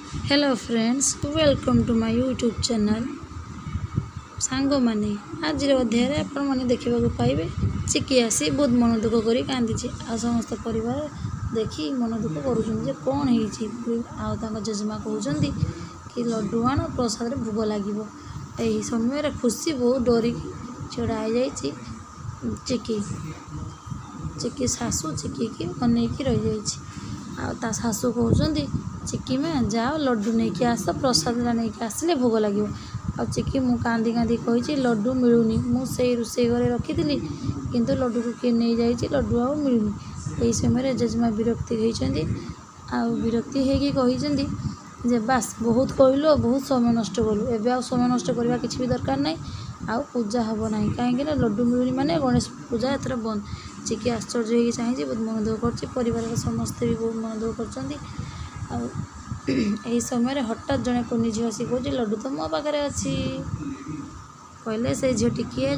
Hello friends, welcome to my YouTube channel. Song माने आज अध्याय आपण मैंने देखा पाइबे चिकी आसी बहुत मन दुख कर कांदी आ समस्त परिवार देखी मन दुख कर कौन हो जेजेमा कहते कि लड्डू आण प्रसाद भोग लगे। यही समय खुशी बहुत डरिकी छड़ा हो चिकी चिकी शाशु चिकी की अनेक रही आ शाशु कहते चिकी माँ जाओ लड्डू नहीं कि आस प्रसाद नहीं कि आसिले भोग लगे। आ चिकी मु कांदी कांदी कही लड्डू मिलूनी मुझे रोषे घरे रखी किंतु लड्डू को किए नहीं जाइए लड्डू आ मिलूनी। यही समय जेजेमा विरक्ति होती विरक्ति होती जे बास बहुत कहलु बहुत समय नष्ट कलु एवं आ समय नष्ट करवा किसी भी दरकार नहीं आ पूजा हम ना कहीं लड्डू मिलूनी माने गणेश पूजा एथर बंद। चिकी आश्चर्य हो चाहिए बहुत मन दुख कर परिवार समस्ते भी बहुत मन दुख कर। समय हठात जड़े कुनी झी आसी कहे लड्डू तो मो पाखे अच्छी कहले से झीटी किए